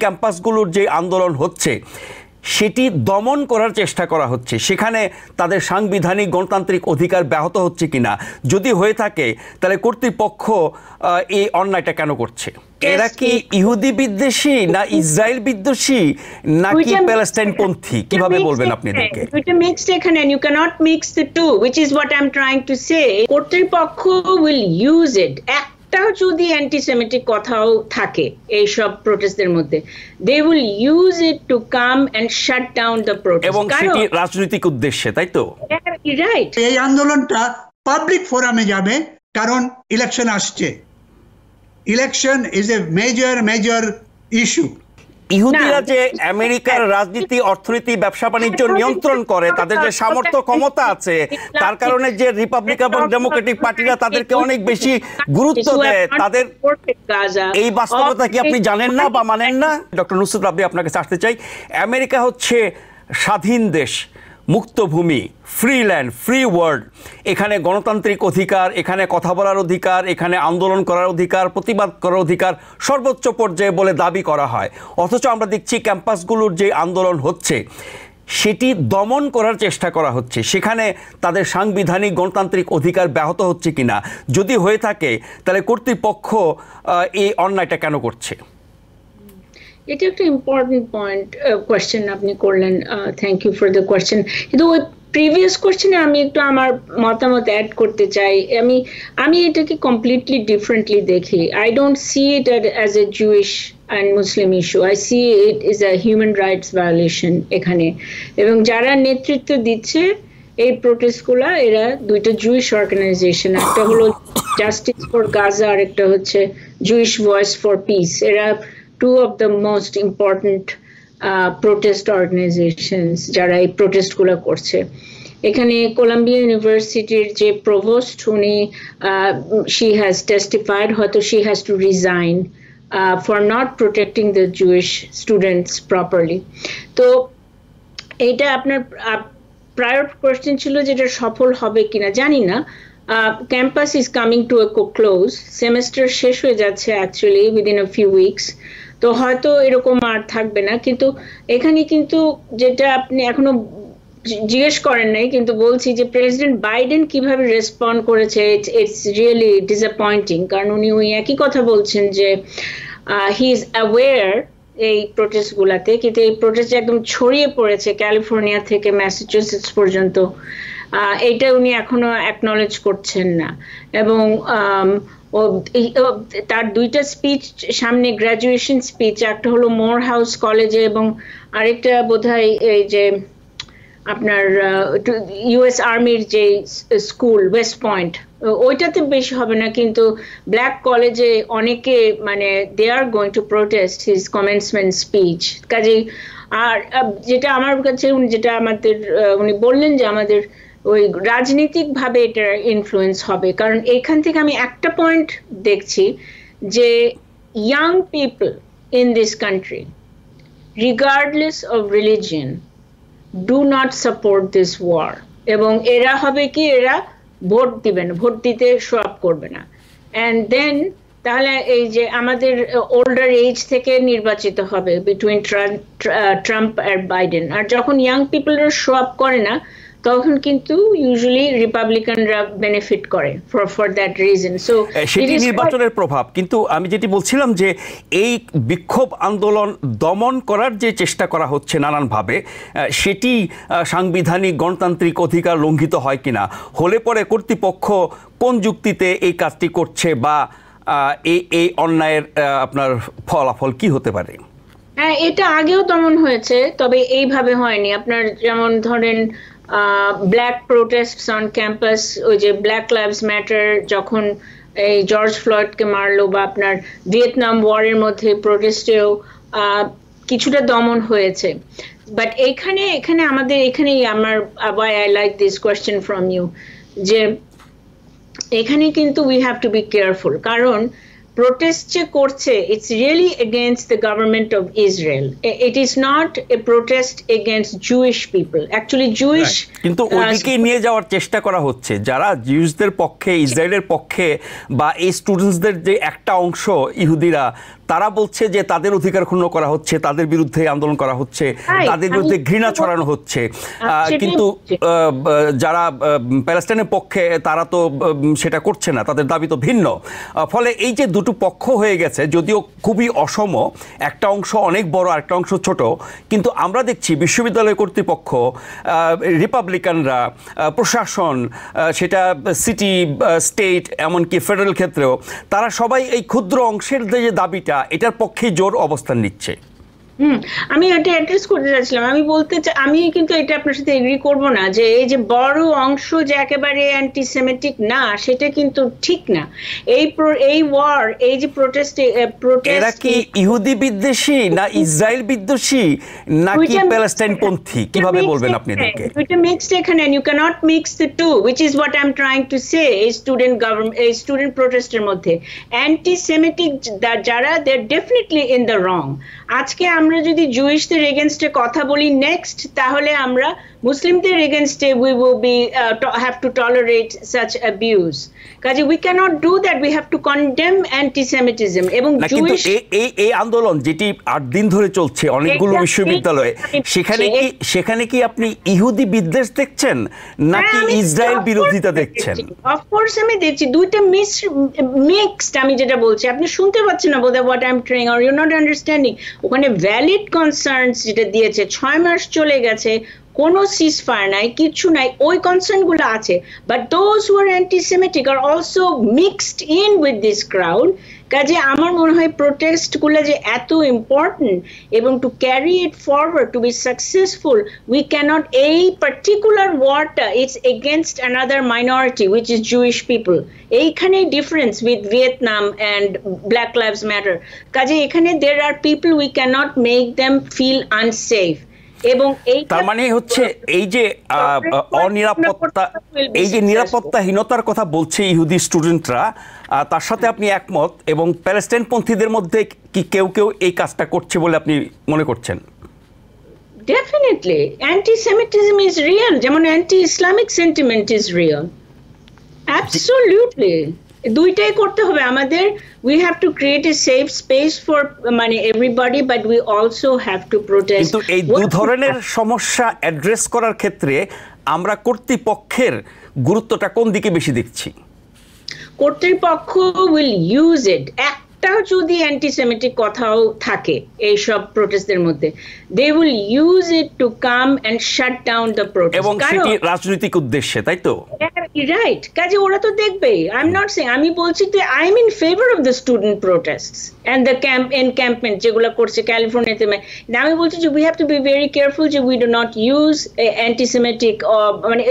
ক্যাম্পাসগুলোর যে আন্দোলন হচ্ছে সেটি দমন করার চেষ্টা করা হচ্ছে, সেখানে তাদের সাংবিধানিক গণতান্ত্রিক অধিকার ব্যাহত হচ্ছে কিনা, যদি হয়ে থাকে তাহলে কর্তৃপক্ষ এই অন্যায়টা কেন করছে? এরা কি ইহুদি বিদ্বেষী না ইসরায়েল বিদ্বেষী নাকি প্যালেস্টাইন পন্থী, কিভাবে বলবেন আপনি এদেরকে? দুইটা মিক্সড এখানে, and you cannot mix the two, which is what I'm trying to say. কর্তৃপক্ষ will use it. একটাও যদি অ্যান্টিসেমিটিক কথাও থাকে এই সব প্রোটেস্টদের মধ্যে, they will use it to come and shut down the protest. এবং সেটি রাজনৈতিক উদ্দেশ্যে, তাই তো? রাইট। এই আন্দোলনটা পাবলিক ফোরামে যাবে, কারণ ইলেকশন আসছে। Election is a major issue. ইহুদিরা যে আমেরিকার রাজনীতি, অর্থনীতি, ব্যবসা বাণিজ্য নিয়ন্ত্রণ করে, তাদের যে সামর্থ্য ক্ষমতা আছে, তার কারণে যে রিপাবলিকান এবং ডেমোক্রেটিক পার্টিরা তাদেরকে অনেক বেশি গুরুত্ব দেয়, তাদের এই বাস্তবতা কি আপনি জানেন না বা মানেন না? ডক্টর নুসরাত রাব্বি, আপনাকে আসতে চাই। আমেরিকা হচ্ছে স্বাধীন দেশ, মুক্ত ভূমি, ফ্রি ল্যান্ড, ফ্রি ওয়ার্ল্ড। এখানে গণতান্ত্রিক অধিকার, এখানে কথা বলার অধিকার, এখানে আন্দোলন করার অধিকার, প্রতিবাদ করার অধিকার সর্বোচ্চ পর্যায়ে বলে দাবি করা হয়। অথচ আমরা দেখছি ক্যাম্পাসগুলোর যে আন্দোলন হচ্ছে সেটি দমন করার চেষ্টা করা হচ্ছে, সেখানে তাদের সাংবিধানিক গণতান্ত্রিক অধিকার ব্যাহত হচ্ছে কিনা, যদি হয়ে থাকে তাহলে কর্তৃপক্ষ এই অন্যায়টা কেন করছে? এটা একটা ইম্পর্টেন্ট পয়েন্ট কোয়েশ্চেন আপনি করলেন, thank you for the question. কিন্তু ওই প্রিভিয়াস কোয়েশ্চেনে আমি একটু আমার মতামত অ্যাড করতে চাই। আমি এটাকে কমপ্লিটলি ডিফারেন্টলি দেখি। I don't see it as a Jewish and Muslim issue, I see it is a human rights violation এখানে। এবং যারা নেতৃত্ব দিচ্ছে এই প্রোটেস্টগুলো, এরা দুইটা জুইশ অর্গানাইজেশন, একটা হলো জাস্টিস ফর গাজা আর একটা হচ্ছে জুইশ ভয়েস ফর পিস। এরা two of the most important protest organizations যারা এই প্রোটেস্ট গুলো করছে। এখানে কলাম্বিয়া ইউনিভার্সিটির যে প্রভোস্ট, উনি she has testified, হয়তো she has to resign for not protecting the Jewish students properly. তো এইটা আপনার প্রায়র কোয়েশ্চেন ছিল যেটা সফল হবে কিনা জানি না। Campus is coming to a close, semester শেষ হয়ে যাচ্ছে actually within a few weeks. তো হয়তো এরকম আর থাকবে না, কিন্তু এখানে কিন্তু যেটা আপনি এখনো জিজ্ঞেস করেন নাই, কিন্তু বলছি যে প্রেসিডেন্ট বাইডেন কিভাবে রেসপন্ড করেছে, ইটস রিয়েলি ডিসঅ্যাপয়েন্টিং। কারণ উনি ওই একই কথা বলছেন যে হি ইজ অ্যাওয়্যার এই প্রোটেস্ট গুলাতে, কিন্তু এই প্রোটেস্ট একদম ছড়িয়ে পড়েছে ক্যালিফোর্নিয়া থেকে ম্যাসাচুসেটস পর্যন্ত। এইটা উনি এখনো অ্যাকনলেজ করছেন না। এবং তার দুইটা স্পিচ সামনে, গ্রাজুয়েশন স্পিচ, একটা হলো মোর হাউস কলেজে এবং আরেকটা বোধহয় এই যে আপনার ইউএস আর্মির যে স্কুল ওয়েস্ট পয়েন্ট, ওইটাতে বেশি হবে না, কিন্তু ব্ল্যাক কলেজে অনেকে মানে they are going to protest his commencement speech. কাজে আর যেটা আমার কাছে, যেটা আমাদের উনি বললেন যে আমাদের ওই রাজনৈতিক ভাবে এটা ইনফ্লুয়েন্স হবে। কারণ এখান থেকে আমি একটা পয়েন্ট দেখছি যে young people in this country regardless of religion do not support this war. এবং এরা হবে কি, এরা ভোট দিবে না, ভোট দিতে শো আপ করবে না। অ্যান্ড দেন তাহলে এই যে আমাদের ওল্ডার এজ থেকে নির্বাচিত হবে বিটুইন ট্রাম্প আর বাইডেন। আর যখন ইয়াং পিপলরা শো আপ করে না, তখন কিন্তু ইউজুয়ালি রিপাবলিকানরা বেনিফিট করে ফর দ্যাট রিজন। সো সেটি নির্বাচনের প্রভাব। কিন্তু আমি যেটি বলছিলাম যে এই বিক্ষোভ আন্দোলন দমন করার যে চেষ্টা করা হচ্ছে নানানভাবে, সেটি সাংবিধানিক গণতান্ত্রিক অধিকার লঙ্ঘিত হয় কিনা, হলে পরে কর্তৃপক্ষ কোন যুক্তিতে এই কাজটি করছে, বা এই অন্যায়ের আপনার ফলাফল কি হতে পারে? হ্যাঁ, এটা আগেও দমন হয়েছে, তবে এইভাবে হয়নি। আপনার যেমন ধরেন ব্ল্যাক প্রোটেস্টস অন ক্যাম্পাস, ওই যে ব্ল্যাক লাইভস ম্যাটার যখন এই জর্জ ফ্লয়েডকে মারলো, বা আপনার ভিয়েতনাম ওয়ারের মধ্যে প্রোটেস্টেও কিছুটা দমন হয়েছে। বাট এখানে আমাদের এখানেই আমার why I like this question from you, যে এখানে কিন্তু we have to be careful, কারণ protest যে করছে, it's really against the government of Israel. It is not a protest against Jewish people. Actually Jewish কিন্তু ওইদিকে নিয়ে যাওয়ার চেষ্টা করা হচ্ছে, যারা জিউসদের পক্ষে, ইসরায়েলের পক্ষে, বা এই স্টুডেন্টসদের যে একটা অংশ ইহুদিরা, তারা বলছে যে তাদের অধিকার ক্ষুণ্ণ করা হচ্ছে, তাদের বিরুদ্ধে আন্দোলন করা হচ্ছে, তাদের বিরুদ্ধে ঘৃণা ছড়ানো হচ্ছে। কিন্তু যারা প্যালেস্টাইনের পক্ষে তারা তো সেটা করছে না, তাদের দাবি তো ভিন্ন। ফলে এই যে দুটো পক্ষ হয়ে গেছে, যদিও খুবই অসম, একটা অংশ অনেক বড় আর একটা অংশ ছোট, কিন্তু আমরা দেখছি বিশ্ববিদ্যালয় কর্তৃপক্ষ, রিপাবলিকানরা, প্রশাসন, সেটা সিটি, স্টেট, এমনকি ফেডারেল ক্ষেত্রেও, তারা সবাই এই ক্ষুদ্র অংশের যে দাবিটা, এটার পক্ষে জোর অবস্থান নিচ্ছে। আমি এটা অ্যাড্রেস করতে চাচ্ছিলাম। আমি বলতে চাই, আমি কিন্তু এটা আপনার সাথে এগ্রি করব না যে এই যে বড় অংশ যে একেবারে অ্যান্টিসেমিটিক না, সেটা কিন্তু ঠিক না। এই ওয়ার, এই যে প্রোটেস্ট, এরা কি ইহুদি বিদ্বেষী না ইসরায়েল বিদ্বেষী নাকি প্যালেস্টাইন পন্থী, কিভাবে বলবেন আপনি এদেরকে? দুইটা মিক্সড এখানে, and you cannot mix the two, which is what I'm trying to say. Student প্রোটেস্টের মধ্যে অ্যান্টিসেমিটিক যারা, they're definitely in the wrong. আজকে আমরা যদি জুইশদের এগেইনস্টে কথা বলি নেক্সট, তাহলে আমরা মুসলিমদের এগেইনস্টে we will be have to tolerate such abuse. কাজে we cannot do that. We have to condemn anti-Semitism. এবং জুইশ এই আন্দোলন যেটি 8 দিন ধরে চলছে অনেকগুলো বিশ্ববিদ্যালয়ে, সেখানে কি আপনি ইহুদি বিদ্বেষ দেখছেন নাকি ইসরায়েল বিরোধিতা দেখছেন? অফকোর্স আমি দেখছি, দুইটা মিক্সড। আমি যেটা বলছি, আপনি শুনতে পাচ্ছেন না বোধহয় what I'm saying, or you're not understanding. ওখানে ভ্যালিড কনসার্নস যেটা দিয়েছে, 6 মাস চলে গেছে, কোনো সিজফায়ার নাই, কিছু নাই, ওই কনসার্নগুলো আছে। But those who are antisemitic are also mixed in with this crowd. কাজে আমার মনে হয় প্রোটেস্টগুলো যে এত ইম্পর্টেন্ট, এবং to carry it forward, to be successful, we cannot, এই পার্টিকুলার ওয়ারটা it's against another minority which is Jewish people. এইখানেই difference with Vietnam and Black Lives Matter. কাজে এখানে there are people, we cannot make them feel unsafe. এবং তার মানে হচ্ছে এই যে অনিরাপত্তা, এই যে নিরাপত্তাহীনতার কথা বলছে ইহুদি স্টুডেন্টরা, তার সাথে আপনি একমত? এবং প্যালেস্টাইন পন্থীদের মধ্যে কি কেউ কেউ এই কাজটা করছে বলে আপনি মনে করছেন? ডেফিনেটলি অ্যান্টিসেমিটিজম ইজ রিয়েল, যেমন anti Islamic sentiment is real. Absolutely, দুইটাই করতে হবে আমাদের। We have to create a safe space for everybody, but we also have to protest. কিন্তু এই দুই ধরনের সমস্যা অ্যাড্রেস করার ক্ষেত্রে আমরা কর্তৃপক্ষের গুরুত্বটা কোন দিকে বেশি দেখছি? কর্তৃপক্ষ will use it. একটাও যদি অ্যান্টিসেমিটিক কথাও থাকে এইসব প্রোটেস্টদের মধ্যে, they will use it to come and shut down the protest. এবং সেটি রাজনৈতিক উদ্দেশ্যে, তাই তো? রাইট। কাজে ওরা তো দেখবেই। আই এম নট সেইং, আমি বলছি যে I am in favour of the student protests and the encampment যেগুলো করছে ক্যালিফোর্নিয়াতে। আমি বলছি যে we have to be very careful যে we do not use antisemitic,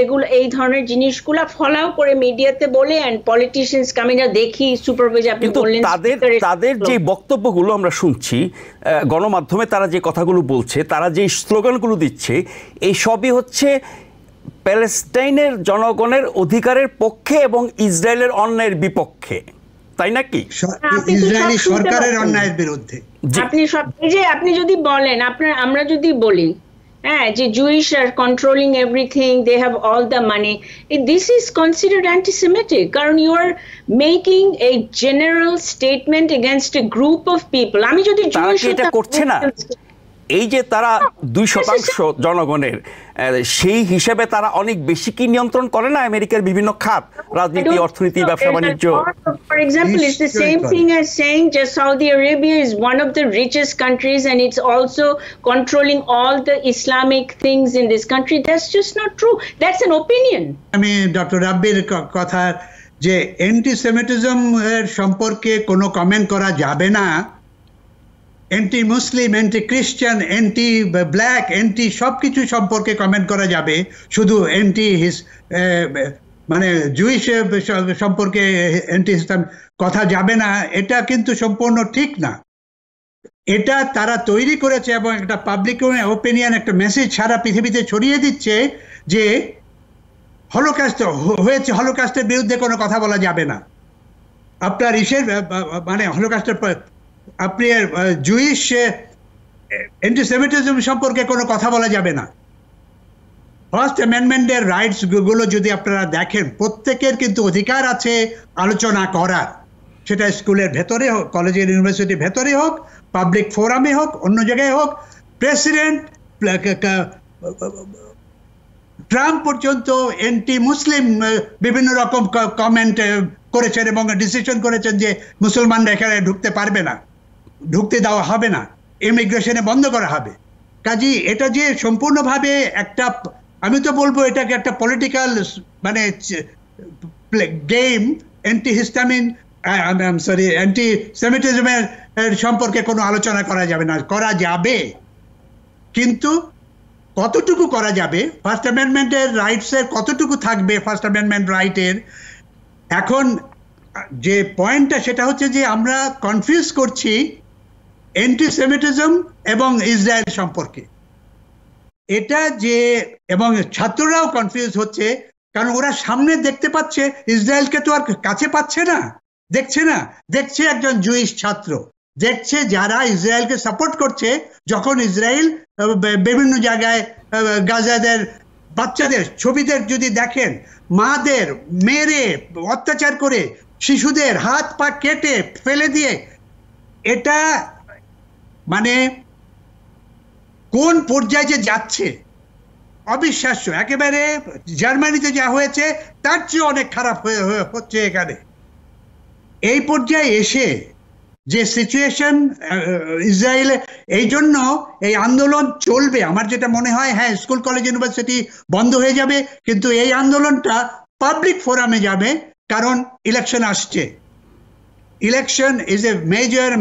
এগুলো, এই ধরনের জিনিসগুলা ফলাও করে মিডিয়াতে বলে, অ্যান্ড পলিটিশিয়ানস আমি না দেখি সুপারভাইজ, আপনি বললেন তাদের যে বক্তব্যগুলো আমরা শুনছি গণমাধ্যমে, তারা যে কথাগুলো বলছে, তারা যে স্লোগানগুলো দিচ্ছে, এই সবই হচ্ছে প্যালেস্টাইনের জনগণের অধিকারের পক্ষে এবং ইসরায়েলের অন্যায়ের বিপক্ষে, তাই নাকি? ইসরায়েলি সরকারের অন্যায়ের বিরুদ্ধে। আপনি যদি বলেন, আমরা যদি বলি হ্যাঁ যে Jewish are controlling everything, they have all the money, this is considered anti-Semitic, কারণ you are making a general statement against a group of people. আমি যদি Jewish এটা করছে না, এই যে তারা 2% জনগণের, সেই হিসেবে তারা অনেক বেশি কি নিয়ন্ত্রণ করে না আমেরিকার বিভিন্ন খাত, রাজনীতি, অর্থনীতি, ব্যবসা বাণিজ্য? For example, it's the same thing as saying just Saudi Arabia is one of the richest countries and it's also controlling all the Islamic things in this country. That's just not true. That's an opinion. আমি doctor রাব্বির কথা যে অ্যান্টিসেমিটিজম এর সম্পর্কে কোনো comment করা যাবে না, anti মুসলিম, anti খ্রিস্টান, অ্যান্টি ব্ল্যাক, অ্যান্টি সব কিছু সম্পর্কে কমেন্ট করা যাবে, শুধু অ্যান্টি জুইশ সম্পর্কে অ্যান্টি ইসলাম কথা যাবে না, এটা কিন্তু সম্পূর্ণ ঠিক না। এটা তারা তৈরি করেছে এবং একটা পাবলিক ওপিনিয়ন, একটা মেসেজ সারা পৃথিবীতে ছড়িয়ে দিচ্ছে যে হলোকাস্ট হয়েছে, হলোকাস্টের বিরুদ্ধে কোনো কথা বলা যাবে না। আপনার হলোকাস্টের আপনি জুইশ অ্যান্টিসেমিটিজম সম্পর্কে কোনো কথা বলা যাবে না। ফার্স্ট অ্যামেন্ডমেন্টের রাইটস গুলো যদি আপনারা দেখেন, প্রত্যেকের কিন্তু অধিকার আছে আলোচনা করার। সেটা স্কুলের ভেতরে হোক, কলেজের ইউনিভার্সিটির ভেতরে হোক, পাবলিক ফোরামে হোক, অন্য জায়গায় হোক, প্রেসিডেন্ট ট্রাম্প পর্যন্ত অ্যান্টি মুসলিম বিভিন্ন রকম কমেন্ট করেছেন এবং ডিসিশন করেছেন যে মুসলমানরা এখানে ঢুকতে পারবে না, ঢুকতে দেওয়া হবে না, ইমিগ্রেশনে বন্ধ করা হবে। কাজী এটা যে সম্পূর্ণভাবে একটা, আমি তো বলবো এটাকে একটা পলিটিক্যাল মানে গেম, অ্যান্টি হিস্টামিন অ্যান্টি সেমিটিজমের সম্পর্কে কোনো আলোচনা করা যাবে না। করা যাবে, কিন্তু কতটুকু করা যাবে, ফার্স্ট অ্যামেন্ডমেন্টের রাইটসের কতটুকু থাকবে ফার্স্ট অ্যামেন্ডমেন্ট রাইটের। এখন যে পয়েন্টটা সেটা হচ্ছে যে আমরা কনফিউজ করছি অ্যান্টিসেমিটিজম এবং ইসরায়েল সম্পর্কে। এটা যে, এবং ছাত্ররাও কনফিউজ হচ্ছে, কারণ ওরা সামনে দেখতে পাচ্ছে ইসরায়েলকে তো আর কাছে পাচ্ছে না, দেখছে না, দেখছে একজন জুইশ ছাত্র, দেখছে যারা ইসরায়েলকে সাপোর্ট করছে, যখন ইসরায়েল বিভিন্ন জায়গায় গাজাদের বাচ্চাদের ছবিদের যদি দেখেন, মাদের মেরে অত্যাচার করে, শিশুদের হাত পা কেটে ফেলে দিয়ে, এটা মানে কোন পর্যায়ে যে যাচ্ছে অবিশ্বাস্য। একেবারে জার্মানিতে যা হয়েছে তার চেয়ে অনেক খারাপ হচ্ছে এখানে। এই পর্যায়ে এসে যে সিচুয়েশন ইসরায়েলে, এই জন্য এই আন্দোলন চলবে। আমার যেটা মনে হয়, হ্যাঁ স্কুল কলেজ ইউনিভার্সিটি বন্ধ হয়ে যাবে, কিন্তু এই আন্দোলনটা পাবলিক ফোরামে যাবে, কারণ ইলেকশন আসছে। Election is a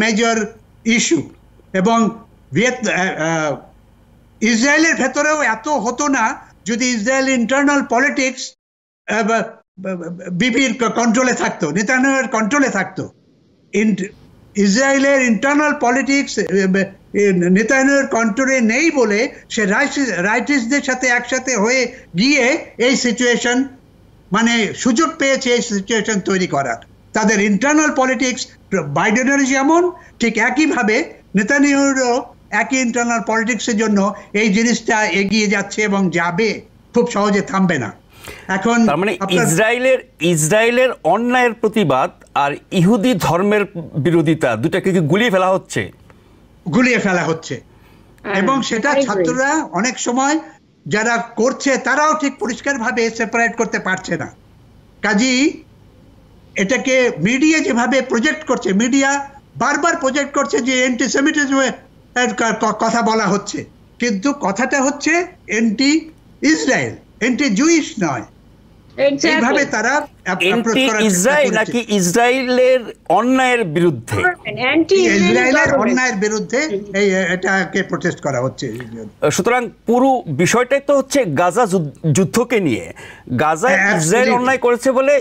major issue. এবং ইসরায়েলের ভেতরেও এত হতো না যদি ইসরায়েল ইন্টারনাল পলিটিক্স বিপির কন্ট্রোলে থাকতো, নেতানিয়াহুর কন্ট্রোলে থাকতো। ইসরায়েলের ইন্টারনাল পলিটিক্স নেতানিয়াহুর কন্ট্রোলে নেই বলে সে রাইটিস্টদের সাথে একসাথে হয়ে গিয়ে এই সিচুয়েশন মানে সুযোগ পেয়েছে এই সিচুয়েশন তৈরি করার। তাদের ইন্টারনাল পলিটিক্স বাইডেনের যেমন, ঠিক একইভাবে নেতানিয়াহুরও একই ইন্টারনাল পলিটিক্সের জন্য এই জিনিসটা এগিয়ে যাচ্ছে এবং যাবে, খুব সহজে থামবে না। এখন মানে ইসরায়েলের অন্যায়ের প্রতিবাদ আর ইহুদি ধর্মের বিরোধিতা দুটাকে কি গুলিয়ে ফেলা হচ্ছে এবং সেটা ছাত্ররা অনেক সময় যারা করছে তারাও ঠিক পরিষ্কারভাবে সেপারেট করতে পারছে না। কাজেই এটাকে মিডিয়া যেভাবে প্রজেক্ট করছে, মিডিয়া বারবার প্রজেক্ট করছে যে অ্যান্টিসেমিটিজমের কথা বলা হচ্ছে, কিন্তু কথাটা হচ্ছে অ্যান্টি ইসরায়েল, অ্যান্টি জুইশ নয়। এইভাবে তারা ইসরায়েল নাকি ইসরায়েলের অন্যায়ের বিরুদ্ধে, ইসরায়েলের অন্যায়ের বিরুদ্ধে এটাকে প্রটেস্ট করা হচ্ছে। সুতরাং পুরো বিষয়টাই তো হচ্ছে গাজা যুদ্ধকে নিয়ে। গাজায় ইসরায়েল অন্যায় করেছে বলে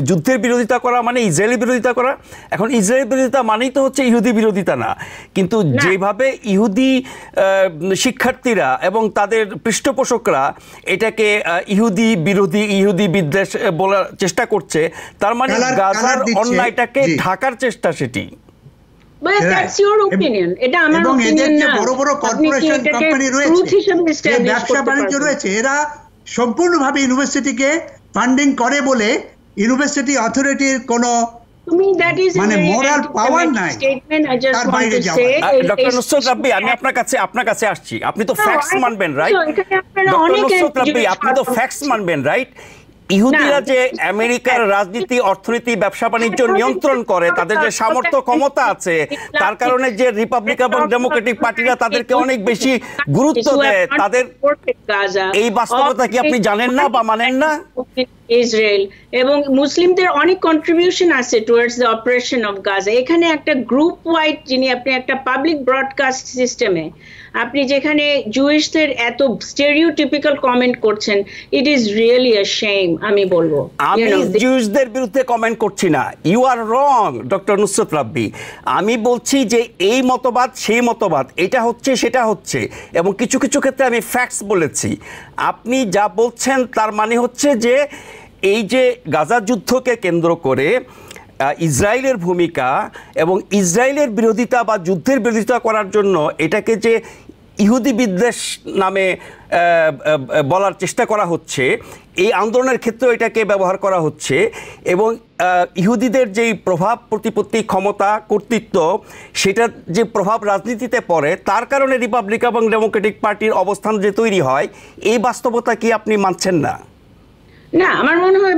যুদ্ধের বিরোধিতা করা মানে ইসরায়েলি বিরোধিতা করা। এখন ইসরায়েল বিরোধিতা মানেই তো হচ্ছে ইহুদি বিরোধিতা না, কিন্তু যেভাবে ইহুদি শিক্ষার্থীরা এবং তাদের পৃষ্ঠপোষকরা এটাকে ইহুদি বিরোধী, ইহুদি বিদ্বেষ বলার চেষ্টা করছে, তার মানে গাজার অন্যায়টাকে ঢাকার চেষ্টা সেটি। এবং এদের যে বড় বড় কর্পোরেশন কোম্পানি রয়েছে, ব্যবসা বাণিজ্য রয়েছে, এরা সম্পূর্ণভাবে ইউনিভার্সিটিকে ফান্ডিং করে বলে ইউনিভার্সিটি অথরিটির কোনো মানে মোরাল পাওয়ার নাই তার বাইরে যাওয়ার। ডক্টর নুসরাত রাব্বি, আমি আপনার কাছে আসছি। আপনি তো ফ্যাক্টস মানবেন, রাইট? ডক্টর নুসরাত রাব্বি, আপনি তো ফ্যাক্টস মানবেন, রাইট? ইহুদিরা যে আমেরিকার রাজনীতি, অর্থনীতি, ব্যবসা বাণিজ্য নিয়ন্ত্রণ করে, তাদের যে সামর্থ্য ক্ষমতা আছে, তার কারণে যে রিপাবলিকান এবং ডেমোক্রেটিক পার্টিরা তাদেরকে অনেক বেশি গুরুত্ব দেয়, তাদের এই বাস্তবতা কি আপনি জানেন না বা মানেন না? ইসরায়েল এবং মুসলিমদের অনেক কন্ট্রিবিউশন আছে towards the operation of Gaza. এখানে একটা গ্রুপ ওয়াইড, যিনি আপনি একটা পাবলিক ব্রডকাস্ট সিস্টেমে আপনি যেখানে জুইশদের এত স্টেরিওটিপিক্যাল কমেন্ট করছেন, it is really a shame. আমি বলবো আমি জুইশদের বিরুদ্ধে কমেন্ট করছি না, you are wrong doctor Nusrat Rabbi. আমি বলছি যে এই মতবাদ সেই মতবাদ, এটা হচ্ছে সেটা হচ্ছে, এবং কিছু কিছু ক্ষেত্রে আমি ফ্যাক্টস বলেছি। আপনি যা বলছেন তার মানে হচ্ছে যে এই যে গাজা যুদ্ধকে কেন্দ্র করে ইসরায়েলের ভূমিকা এবং ইসরায়েলের বিরোধিতা বা যুদ্ধের বিরোধিতা করার জন্য এটাকে যে ইহুদি বিদ্বেষ নামে বলার চেষ্টা করা হচ্ছে, এই আন্দোলনের ক্ষেত্রে এটাকে ব্যবহার করা হচ্ছে, এবং ইহুদিদের যেই প্রভাব প্রতিপত্তি ক্ষমতা কর্তৃত্ব সেটার যে প্রভাব রাজনীতিতে পড়ে, তার কারণে রিপাবলিকান এবং ডেমোক্রেটিক পার্টির অবস্থান যে তৈরি হয়, এই বাস্তবতা কি আপনি মানছেন না? না, আমার মনে হয়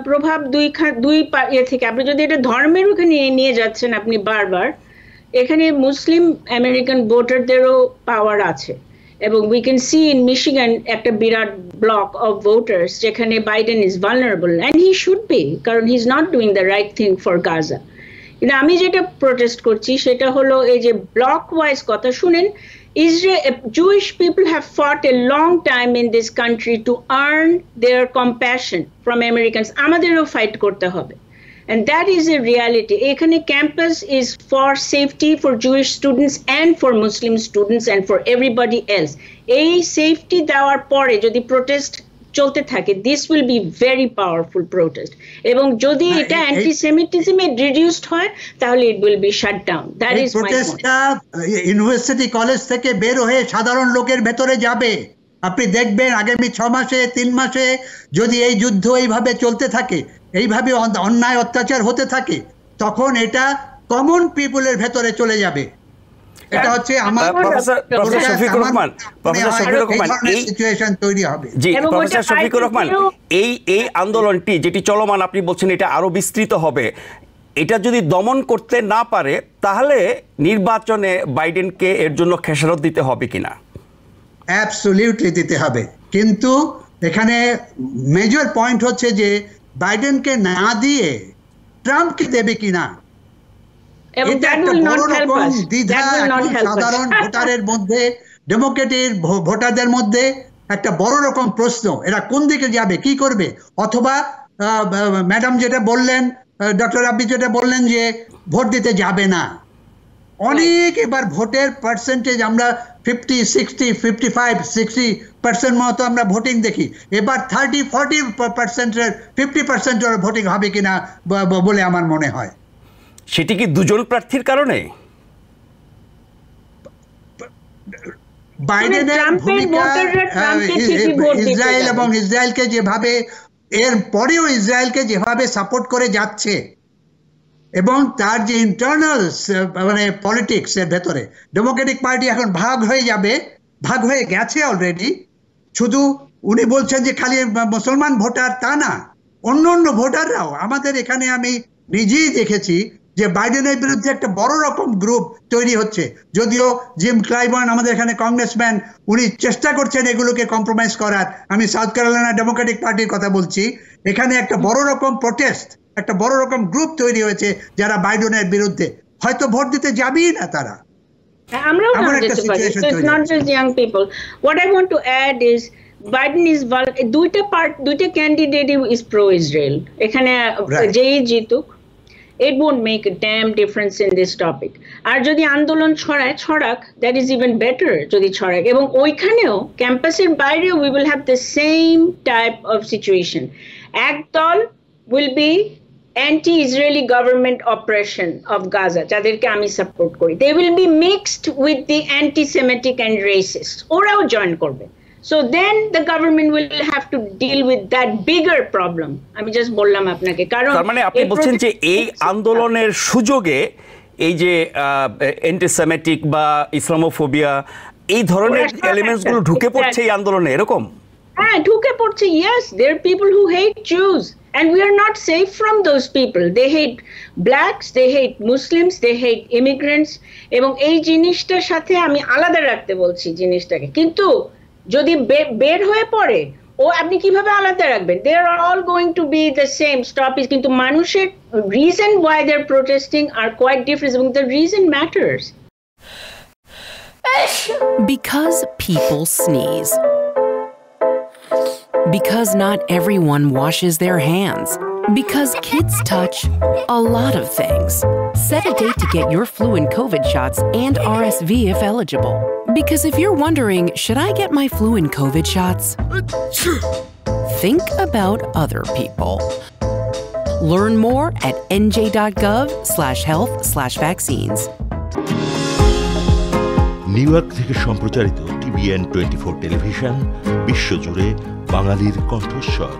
প্রভাব দুই ইয়ে থেকে, আপনি যদি এটা ধর্মের ওখানে নিয়ে যাচ্ছেন আপনি বারবার, এখানে মুসলিম আমেরিকান ভোটারদেরও পাওয়ার আছে, এবং we can see in Michigan একটা বিরাট ব্লক অফ ভোটার্স যেখানে Biden is vulnerable, and he should be, কারণ he is not doing the right thing for Gaza. কিন্তু আমি যেটা প্রোটেস্ট করছি সেটা হলো এই যে ব্লক ওয়াইজ কথা শুনেন, Jewish people have fought a long time in this country to earn their compassion from Americans. আমাদেরও fight করতে হবে, and that is a reality. এখানে campus is for safety for Jewish students and for Muslim students and for everybody else. এই safety দেওয়ার পরে যদি protest চলতে থাকে, this will be very powerful protest, এবং যদি এটা anti-Semitism-এ reduced হয় তাহলে it will be shut down. That is my point. University college থেকে বের হয়ে সাধারণ লোকের ভেতরে যাবে। আপনি দেখবেন আগামী 6 মাসে 3 মাসে যদি এই যুদ্ধ এইভাবে চলতে থাকে, এইভাবে অন্যায় অত্যাচার হতে থাকে, তখন এটা কমন পিপলের ভেতরে চলে যাবে। এটা হচ্ছে আমার প্রফেসর শফিকুর রহমান, সিচুয়েশন তৈরি হবে। জি প্রফেসর শফিকুর রহমান, এই আন্দোলনটি যেটি চলমান আপনি বলছেন এটা আরো বিস্তৃত হবে, এটা যদি দমন করতে না পারে তাহলে নির্বাচনে বাইডেনকে এর জন্য খেসারত দিতে হবে কিনা? অ্যাবসলিউটলি দিতে হবে, কিন্তু এখানে মেজর পয়েন্ট হচ্ছে যে বাইডেনকে না দিয়ে ট্রাম্পকে দেবে কিনা। সাধারণ ভোটারের মধ্যে, ডেমোক্রেটিক ভোটারদের মধ্যে একটা বড় রকম প্রশ্ন, এরা কোন দিকে যাবে, কি করবে। অথবা ম্যাডাম যেটা বললেন, ডক্টর আব্বি যেটা বললেন যে ভোট দিতে যাবে না, অনেক এবার ভোটের পার্সেন্টেজ আমরা 50, 60, 55, 60% মতো আমরা ভোটিং দেখি, এবার 30-40%, 50% ভোটিং হবে কিনা বলে আমার মনে হয়। সেটি কি দুজন প্রার্থীর কারণে? বাইডেনের ভূমিকা, ইসরায়েল এবং ইসরায়েলকে যেভাবে, এর পরেও ইসরায়েলকে যেভাবে সাপোর্ট করে যাচ্ছে, এবং তার যে ইন্টারনাল মানে পলিটিক্স এর ভেতরে ডেমোক্রেটিক পার্টি এখন ভাগ হয়ে যাবে, ভাগ হয়ে গেছে অলরেডি। শুধু উনি বলছেন যে খালি মুসলমান ভোটার, তা না, অন্য অন্য ভোটাররাও আমাদের এখানে, আমি নিজেই দেখেছি যে বাইডেনের বিরুদ্ধে একটা বড় রকম গ্রুপ তৈরি হচ্ছে। যদিও জিম ক্লাইবর্ন আমাদের এখানে কংগ্রেসম্যান, উনি চেষ্টা করছেন এগুলোকে কম্প্রোমাইজ করার। আমি সাউথ ক্যারোলাইনা ডেমোক্রেটিক পার্টির কথা বলছি। এখানে একটা বড় রকম প্রোটেস্ট, একটা বড় রকম গ্রুপ তৈরি হয়েছে যারা বাইডেনের বিরুদ্ধে, হয়তো ভোট দিতে যাবেই না তারা। আমরাও না যেতে পারি। So it's not just young people. What I want to add is Biden is দুইটা ক্যান্ডিডেট is pro-Israel. এখানে যেই জিতুক, it won't make a damn difference in this topic. আর যদি আন্দোলন ছড়াক, that is even better যদি ছড়াক, এবং ওইখানেও ক্যাম্পাসের বাইরেও we will have the same type of situation. এক দল will be anti-Israeli government oppression of Gaza, যাদেরকে আমি সাপোর্ট করি, they will be mixed with the anti-Semitic and racist, ওরাও জয়েন করবে। So then the government will have to deal with that bigger problem. আমি just বললাম আপনাকে, কারণ তার মানে আপনি বলছেন যে এই আন্দোলনের সুযোগে এই যে অ্যান্টিসেমিটিক বা ইসলামোফোবিয়া এই ধরনের এলিমেন্টস গুলো ঢুকে পড়ছে এই আন্দোলনে, এরকম? হ্যাঁ, ঢুকে পড়ছে। Yes, there are people who hate Jews and we are not safe from those people. They hate blacks, they hate Muslims, they hate immigrants, এবং এই জিনিসটার সাথে আমি আলাদা রাখতে বলছি জিনিসটাকে। কিন্তু যদি বের হয়ে পড়ে, আপনি কিভাবে আলাদা রাখবেন? They are all going to be the same stoppies, কিন্তু মানুষের reason why they're protesting are quite different, এবং the reason matters. Because people sneeze. Because not everyone washes their hands. Because kids touch a lot of things. Set a date to get your flu and COVID shots and RSV if eligible. Because if you're wondering, should I get my flu and COVID shots? Think about other people. Learn more at nj.gov/health/vaccines. New York থেকে সম্প্রচারিত TVN 24 television, বিশ্বজুড়ে বাঙালির কণ্ঠস্বর।